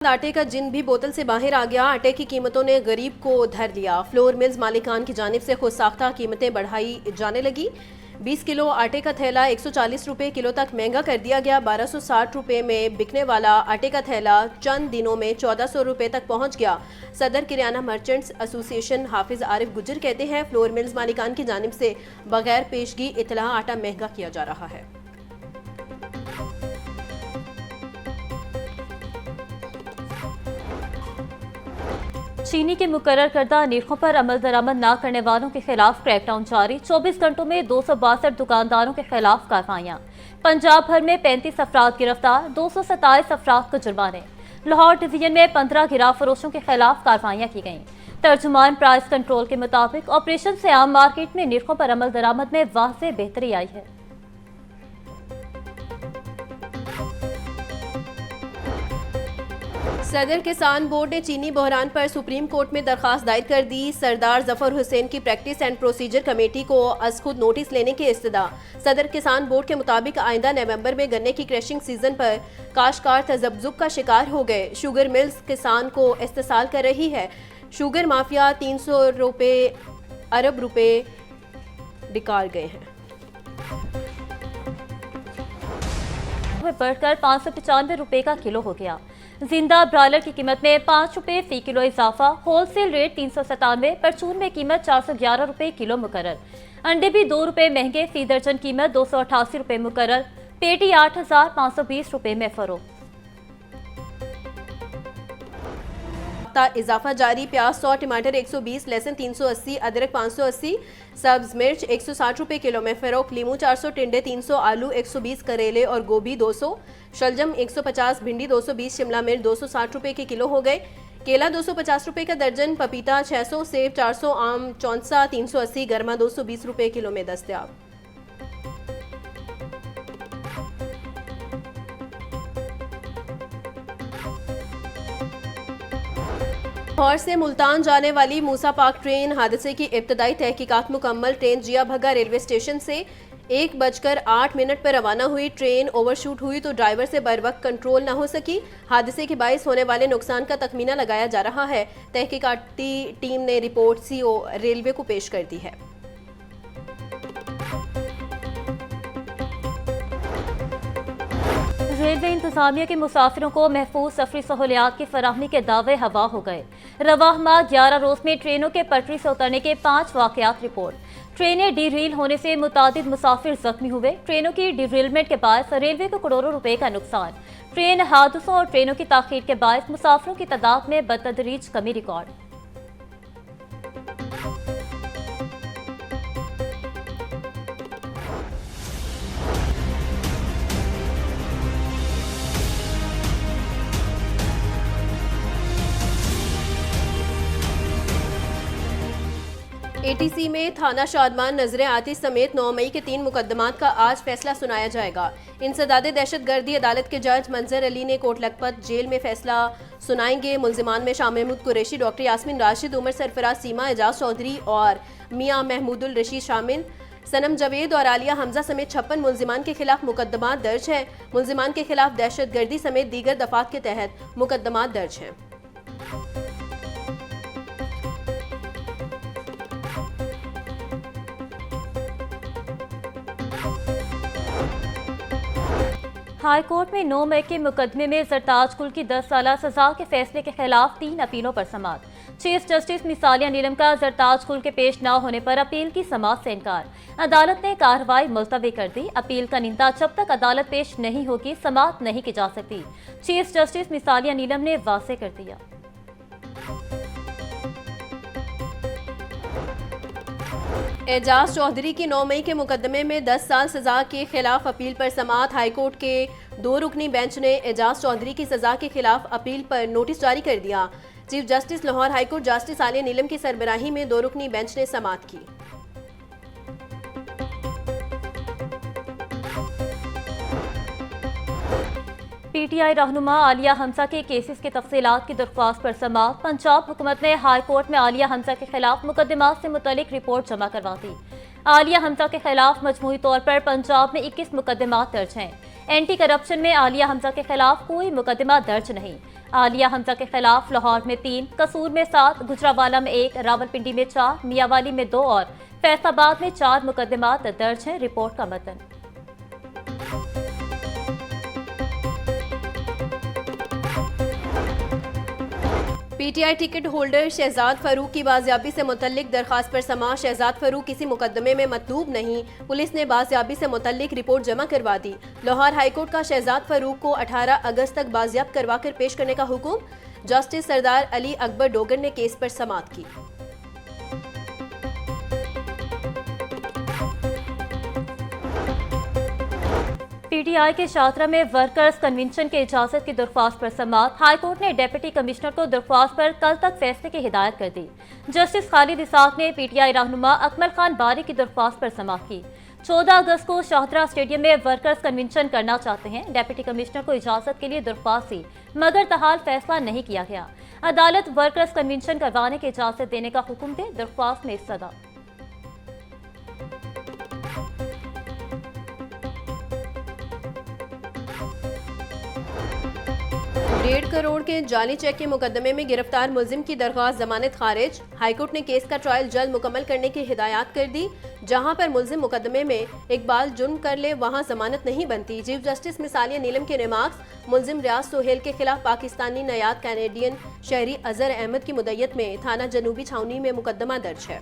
आटे का जिन भी बोतल से बाहर आ गया। आटे की कीमतों ने गरीब को धर लिया। फ्लोर मिल्स मालिकान की जानिब से खुद साख्ता कीमतें बढ़ाई जाने लगी। 20 किलो आटे का थैला 140 रुपये किलो तक महंगा कर दिया गया। 1260 रुपये में बिकने वाला आटे का थैला चंद दिनों में 1400 रुपये तक पहुंच गया। सदर किराना मर्चेंट्स एसोसिएशन हाफिज आरिफ गुजर कहते हैं, फ्लोर मिल्स मालिकान की जानिब से बगैर पेशगी इतला आटा महंगा किया जा रहा है। चीनी के मुकर्रर करदा निर्खों पर अमल दरामद न करने वालों के खिलाफ क्रैकडाउन जारी। 24 घंटों में 262 दुकानदारों के खिलाफ कार्रवाइयां। पंजाब भर में 35 अफराद गिरफ्तार, 227 अफराद को जुर्माने। लाहौर डिवीजन में 15 गिरा फरोशों के खिलाफ कार्रवाइयां की गईं। तर्जुमान प्राइस कंट्रोल के मुताबिक ऑपरेशन से आम मार्केट में निर्खों पर अमल दरामद में वाज़ेह बेहतरी आई है। सदर किसान बोर्ड ने चीनी बहरान पर सुप्रीम कोर्ट में दरखास्त दायर कर दी। सरदार जफर हुसैन की प्रैक्टिस एंड प्रोसीजर कमेटी को अज खुद नोटिस लेने की इस्तदा। सदर किसान बोर्ड के मुताबिक आइंदा नवंबर में गन्ने की क्रशिंग सीजन पर काश्तकार तजब्जुब का शिकार हो गए। शुगर मिल्स किसान को इस्तेसाल कर रही है। शुगर माफिया 300 अरब रुपए निकाल गए हैं। बढ़कर 595 रुपए का किलो हो गया। जिंदा ब्रायलर की कीमत में 5 रुपए फी किलो इजाफा। होलसेल रेट 397, परचून में कीमत 411 रुपए किलो मुकर्रर। अंडे भी 2 रुपए महंगे, फी दर्जन कीमत 288 रुपए मुकर्रर। पेटी 8520 रुपए में फरोख्त। इजाफा जारी। प्याज 100, टमाटर 120, लहसुन 380, अदरक 580, सब्ज मिर्च 160 रुपए किलो में फरोख्त। लीमू 400, टिंडे 300, आलू 120, करेले और गोभी 200, शलजम 150, भिंडी 220, शिमला मिर्च 260 रुपए के किलो हो गए। केला 250 रुपए का दर्जन, पपीता 600, सेब 400, आम चौंसा 380, गर्मा 220 रुपए किलो में दस्तयाब। लाहौर से मुल्तान जाने वाली मूसा पाक ट्रेन हादसे की इब्तदाई तहकीकात मुकम्मल। ट्रेन जिया भगा रेलवे स्टेशन से 1:08 पर रवाना हुई। ट्रेन ओवरशूट हुई तो ड्राइवर से बर वक्त कंट्रोल न हो सकी। हादसे के बायस होने वाले नुकसान का तखमीना लगाया जा रहा है। तहकीकाती टीम ने रिपोर्ट सीओ रेलवे को पेश कर दी है। रेलवे इंतजामिया के मुसाफिरों को महफूज सफरी सहूलियात की फराहमी के दावे हवा हो गए। रवाह माह 11 रोज में ट्रेनों के पटरी से उतरने के 5 वाकयात रिपोर्ट। ट्रेनें डीरील होने से मुतादिद मुसाफिर जख्मी हुए। ट्रेनों की डीरीलमेंट के बायस रेलवे को करोड़ों रुपए का नुकसान। ट्रेन हादसों और ट्रेनों की ताखीर के बायस मुसाफिरों की तादाद में बतदरीज कमी रिकॉर्ड। एटीसी में थाना शादमान नजर आती समेत 9 मई के 3 मुकदमात का आज फैसला सुनाया जाएगा। इंसदादे दहशतगर्दी अदालत के जज मंजर अली ने कोट लखपत जेल में फैसला सुनाएंगे। मुल्जिमान में शाह महमूद कुरैशी, डॉक्टर यास्मीन राशिद, उमर सरफराज, सीमा एजाज चौधरी और मियां महमूदुल रशीद शामिल। सनम जवेद और आलिया हमजा समेत 56 मुल्जिमान के खिलाफ मुकदमात दर्ज है। मुल्जिमान के खिलाफ दहशतगर्दी समेत दीगर दफात के तहत मुकदमात दर्ज हैं। हाई कोर्ट में 9 मई के मुकदमे में सरताज कुल की 10 साल सजा के फैसले के खिलाफ 3 अपीलों पर समाअत। चीफ जस्टिस मिसालिया नीलम का सरताज कुल के पेश न होने पर अपील की समाअत से इनकार। अदालत ने कार्रवाई मुलतवी कर दी। अपील का निंदा जब तक अदालत पेश नहीं होगी समाअत नहीं की जा सकती। चीफ जस्टिस मिसालिया नीलम ने वाज़ेह कर दिया। एजाज चौधरी की 9 मई के मुकदमे में 10 साल सजा के खिलाफ अपील पर समाअत। हाईकोर्ट के 2 रुकनी बेंच ने एजाज चौधरी की सजा के खिलाफ अपील पर नोटिस जारी कर दिया। Chief justice Lahore high court justice Aliya Neelam की सरबराही में 2 रुकनी बेंच ने समाअत की। पीटीआई रहनुमा आलिया हमजा के केसेस के तफसीलात की दरख्वास्त पर समाअत। पंजाब हुकूमत ने हाई कोर्ट में आलिया हमजा के खिलाफ मुकदमात से मुतल्लिक रिपोर्ट जमा करवा दी। आलिया हमजा के खिलाफ मजमूई तौर पर पंजाब में 21 मुकदमात दर्ज हैं। एंटी करप्शन में आलिया हमजा के खिलाफ कोई मुकदमा दर्ज नहीं। आलिया हमजा के खिलाफ लाहौर में 3, कसूर में 7, गुजरावाला में 1, रावलपिंडी में 4, मियावाली में 2 और फैसलाबाद में 4 मुकदमात दर्ज हैं। रिपोर्ट का मतन। PTI ticket holder Shahzad Farooq की बाजियाबी से मुतल्लिक दरखास्त पर समाअत। शहजाद फरूक किसी मुकदमे में मतलूब नहीं, पुलिस ने बाजियाबी से मुतल्लिक रिपोर्ट जमा करवा दी। लाहौर हाईकोर्ट का शहजाद फरूक को 18 अगस्त तक बाजियाब करवा कर पेश करने का हुक्म। जस्टिस सरदार अली अकबर डोगर ने केस पर समाअत की। पीटीआई के शाहतरा में वर्कर्स कन्वेंशन के इजाजत की दरख्वास्त पर समाअत। हाईकोर्ट ने डिप्टी कमिश्नर को दरख्वास्त पर कल तक फैसले की हिदायत कर दी। जस्टिस खालिद इसाक ने पीटीआई रहनुमा अकमल खान बारी की दरख्वास्त पर समाअत की। 14 अगस्त को शाहतरा स्टेडियम में वर्कर्स कन्वेंशन करना चाहते हैं। डिप्टी कमिश्नर को इजाजत के लिए दरख्वास्त दी, मगर तहाल फैसला नहीं किया गया। अदालत वर्कर्स कन्वेंशन करवाने की इजाजत देने का हुक्म दे। दरख्वास्त में सदा। डेढ़ करोड़ के जाली चेक के मुकदमे में गिरफ्तार मुलजिम की दरख्वास्त जमानत खारिज। हाईकोर्ट ने केस का ट्रायल जल्द मुकम्मल करने की हिदायत कर दी। जहां पर मुलजिम मुकदमे में इकबाल जुर्म कर ले वहां जमानत नहीं बनती। चीफ जस्टिस मिसालिया नीलम के रिमार्क्स। मुलजिम रियाज सोहेल के खिलाफ पाकिस्तानी नयाद कैनेडियन शहरी अजहर अहमद की मुद्दत में थाना जनूबी छावनी में मुकदमा दर्ज है।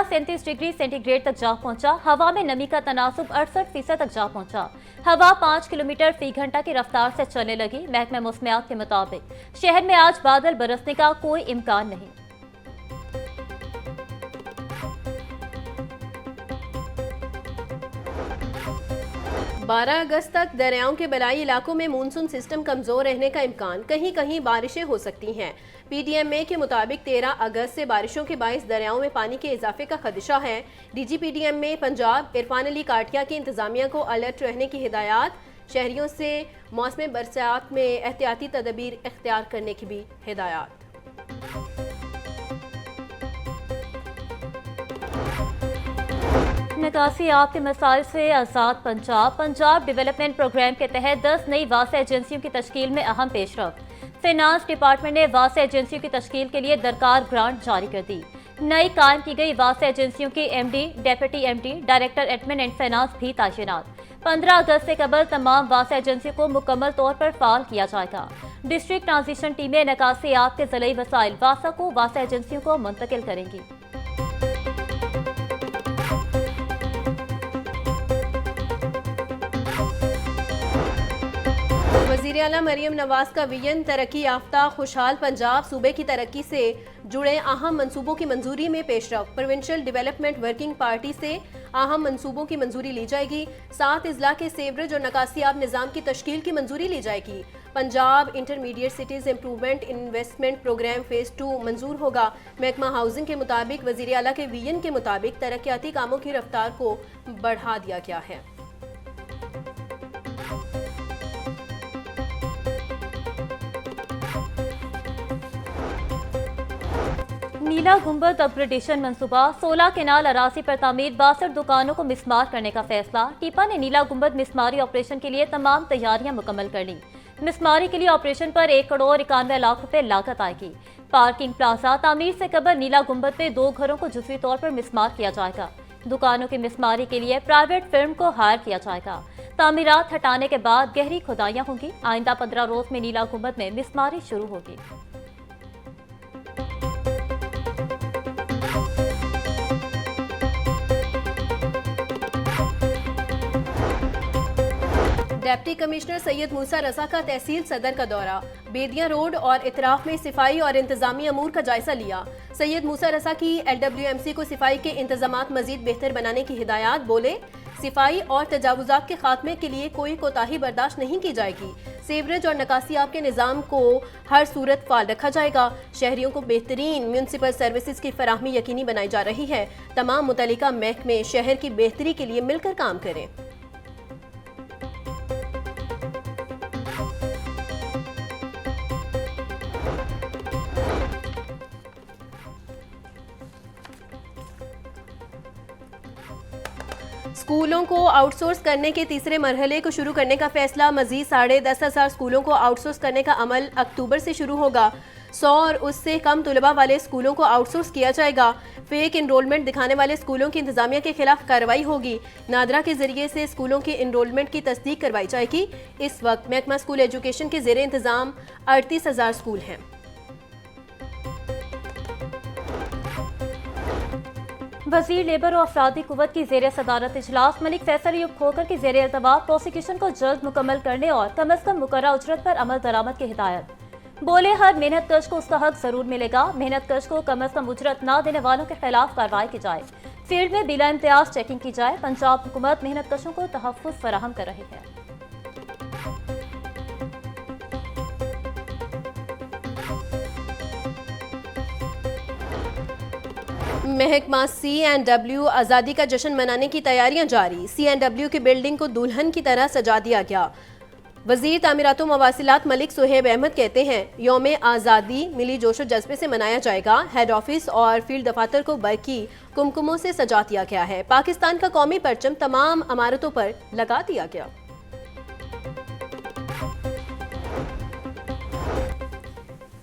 37 डिग्री सेंटीग्रेड तक जा पहुंचा। हवा में नमी का तनासुब 68% तक जा पहुंचा। हवा 5 किलोमीटर फी घंटा की रफ्तार से चलने लगी। महकमा मौसमियात के मुताबिक शहर में आज बादल बरसने का कोई इम्कान नहीं। 12 अगस्त तक दरियाओं के बलाई इलाकों में मानसून सिस्टम कमजोर रहने का इम्कान। कहीं कहीं बारिशें हो सकती हैं। पीडीएमए के मुताबिक 13 अगस्त से बारिशों के बायस दरियाओं में पानी के इजाफे का खदशा है। डीजी पीडीएमए पंजाब इरफान अली काटिया की इंतजामिया को अलर्ट रहने की हिदायत। शहरियों से मौसम बरसात में एहतियाती तदबीर इख्तियार करने की भी हिदायत। निकासी आब के मसाइल से आज़ाद पंजाब डेवलपमेंट प्रोग्राम के तहत 10 नई वासे एजेंसियों की तश्कील में अहम पेशरफ। फाइनेंस डिपार्टमेंट ने वासे एजेंसियों की तश्कील के लिए दरकार ग्रांट जारी कर दी। नई कायम की गई वासे एजेंसियों की MD, deputy MD, director admin and finance भी तैनात। 15 अगस्त से कबल तमाम वासे एजेंसियों को मुकम्मल तौर पर फाल किया जाएगा। डिस्ट्रिक्ट ट्रांजिशन टीमें निकासी आब के ज़रिए वसाइल वासा को वासे एजेंसियों को मुंतकिल करेंगी। वज़ीर आला मरियम नवाज का विजन तरक्की याफ्ता खुशहाल पंजाब। सूबे की तरक्की से जुड़े अहम मंसूबों की मंजूरी में पेशरफ। प्रोविंशियल डेवलपमेंट वर्किंग पार्टी से अहम मंसूबों की मंजूरी ली जाएगी। 7 अजला के सेवरेज और नकासियाब निज़ाम की तश्कील की मंजूरी ली जाएगी। Punjab intermediate cities improvement investment programme phase 2 मंजूर होगा। महकमा हाउसिंग के मुताबिक वज़ीर आला के विजन के मुताबिक तरक्याती कामों की रफ्तार को बढ़ा दिया गया है। नीला गुंबद अपग्रेडेशन मंसूबा। 16 केनाल अराजी पर तामीर 62 दुकानों को मिसमार करने का फैसला। टीपा ने नीला गुंबद मिसमारी ऑपरेशन के लिए तमाम तैयारियां मुकम्मल कर ली। मिसमारी के लिए ऑपरेशन पर 1 करोड़ 91 लाख रुपए लागत आएगी। पार्किंग प्लाजा तामीर से कबल नीला गुंबद में 2 घरों को जुज़वी तौर पर मिसमार किया जाएगा। दुकानों की मिसमारी के लिए प्राइवेट फर्म को हायर किया जाएगा। तामीरात हटाने के बाद गहरी खुदाइयां होंगी। आइंदा 15 रोज में नीला गुंबद में मिसमारी शुरू होगी। डिप्टी कमिश्नर सैयद मूसा रजा का तहसील सदर का दौरा। बेदिया रोड और इतराफ में सिफाई और इंतजामी अमूर का जायजा लिया। सैयद मूसा रजा की LWMC को सिफाई के इंतजामात मजीद बेहतर बनाने की हिदायत। बोले, सिफाई और तजावुजात के खात्मे के लिए कोई कोताही बर्दाश्त नहीं की जाएगी। सेवरेज और नकासियाब के निज़ाम को हर सूरत फाल रखा जाएगा। शहरियों को बेहतरीन म्यूनसिपल सर्विसेज की फराहमी यकीनी बनाई जा रही है। तमाम मुतल्लिका महकमे शहर की बेहतरी के लिए मिलकर काम करें। स्कूलों को आउटसोर्स करने के तीसरे मरहले को शुरू करने का फैसला। मजीद 10,500 स्कूलों को आउटसोर्स करने का अमल अक्टूबर से शुरू होगा। 100 और उससे कम तुलबा वाले स्कूलों को आउटसोर्स किया जाएगा। फेक इनरोलमेंट दिखाने वाले स्कूलों की इंतजामिया के खिलाफ कार्रवाई होगी। नादरा के जरिए से स्कूलों के इनरोलमेंट की तस्दीक करवाई जाएगी। इस वक्त महकमा स्कूल एजुकेशन के जेर इंतजाम 38,000 स्कूल हैं। वजीर लेबर और अफरादी कुव्वत की जेर सदारत इजलास मलिक फैसल अयूब खोखर की जेर इल्तवा प्रोसिक्यूशन को जल्द मुकम्मल करने और कम अज कम मुकर्रर उजरत पर अमल दरामद की हिदायत। बोले हर मेहनत कश को उसका हक जरूर मिलेगा। मेहनत कश को कम अज कम उजरत न देने वालों के खिलाफ कार्रवाई की जाए। फील्ड में बिला इम्तियाज चेकिंग की जाए। पंजाब हुकूमत मेहनत कशों को तहफ़्फ़ुज़ फराहम कर रही है। महकमा C&W आज़ादी का जश्न मनाने की तैयारियां जारी। C&W की बिल्डिंग को दुल्हन की तरह सजा दिया गया। वजीर तामीरात मवासिलात मलिक सुहेब अहमद कहते हैं यौम आज़ादी मिली जोशो जज्बे से मनाया जाएगा। हेड ऑफिस और फील्ड दफातर को बरकी कुमकुमों से सजा दिया गया है। पाकिस्तान का कौमी परचम तमाम इमारतों पर लगा दिया गया।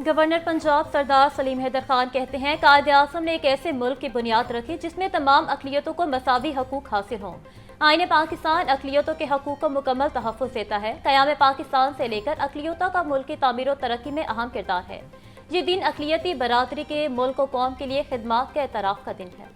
गवर्नर पंजाब सरदार सलीम हैदर खान कहते हैं कायदे आज़म ने एक ऐसे मुल्क की बुनियाद रखी जिसमें तमाम अक़लियतों को मसावी हकूक़ हासिल हों। आईन पाकिस्तान अक़लियतों के हकूक़ को मुकम्मल तहफ़्फ़ुज़ देता है। क़याम पाकिस्तान से लेकर अक़लियतों का मुल्क की तामीर और तरक्की में अहम किरदार है। ये दिन अक़लियती बरादरी के मुल्क और कौम के लिए खिदमात के एतराफ़ का दिन है।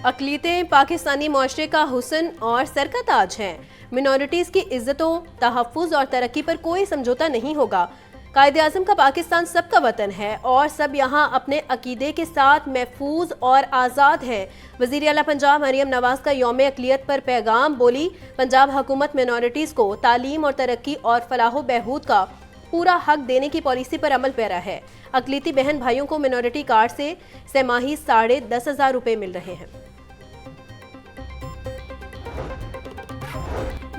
अक़लियतें पाकिस्तानी मुआशरे का हुस्न और सर का ताज हैं। मिनॉरिटीज़ की इज़्ज़तों, तहफ़्फ़ुज़ और तरक्की पर कोई समझौता नहीं होगा। कायदे आज़म का पाकिस्तान सबका वतन है और सब यहाँ अपने अकीदे के साथ महफूज और आज़ाद हैं। वज़ीर आला पंजाब मरियम नवाज़ का यौम अक़लियत पर पैगाम। बोली पंजाब हुकूमत मिनॉरिटीज़ को तालीम और तरक्की और फलाह बहबूद का पूरा हक देने की पॉलिसी पर अमल पैरा है। अक़लियती बहन भाइयों को मिनॉरिटी कार्ड से सहमाही 10,500 रुपये मिल रहे हैं।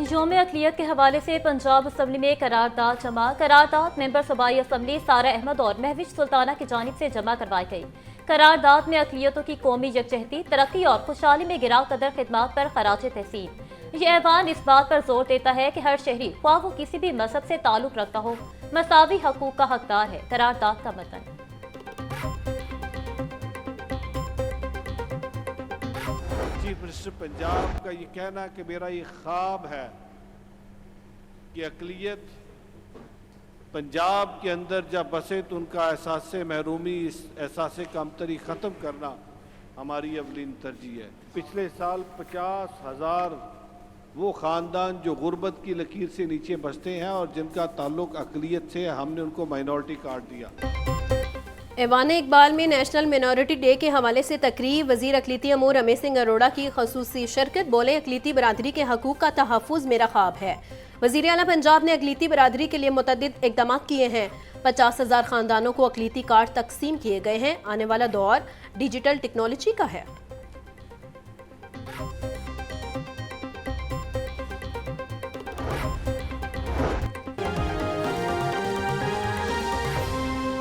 यौम अक़लियत के हवाले से पंजाब असम्बली में करारदाद जमा। करारदाद मेंबर सूबाई असम्बली सारा अहमद और महविश सुल्ताना की जानिब से जमा करवाई गई। करारदाद में अक़लियतों की कौमी यकजहती, तरक्की और खुशहाली में गिराव कदर खिदमात पर खराज तहसीन। ये ऐवान इस बात पर जोर देता है कि हर शहरी ख्वाह वो किसी भी मजहब से ताल्लुक़ रखता हो मसावी हकूक़ का हकदार है। करारदाद का मतन चीफ मिनिस्टर पंजाब का ये कहना कि मेरा ये ख्वाब है कि अक़लियत पंजाब के अंदर जब बसे तो उनका एहसास महरूमी, एहसास कमतरी ख़त्म करना हमारी अवलीन तरजीह है। पिछले साल 50,000 वो ख़ानदान जो गुर्बत की लकीर से नीचे बसते हैं और जिनका ताल्लुक़ अक़लियत से है, हमने उनको माइनॉरिटी कार्ड दिया। ऐवान इकबाल में नेशनल मिनॉरिटी डे के हवाले से तकरीब। वज़ीर अक़लियती अमूर रमेश सिंह अरोड़ा की ख़ुसूसी शिरकत। बोले अक़लियती बरादरी के हकूक़ का तहफ़्फ़ुज़ मेरा ख्वाब है। वज़ीर आला पंजाब ने अक़लियती बरादरी के लिए मुतअद्दिद इक़दाम किए हैं। 50,000 ख़ानदानों को अक़लियती कार्ड तकसीम किए गए हैं। आने वाला दौर डिजिटल टेक्नोलॉजी का है।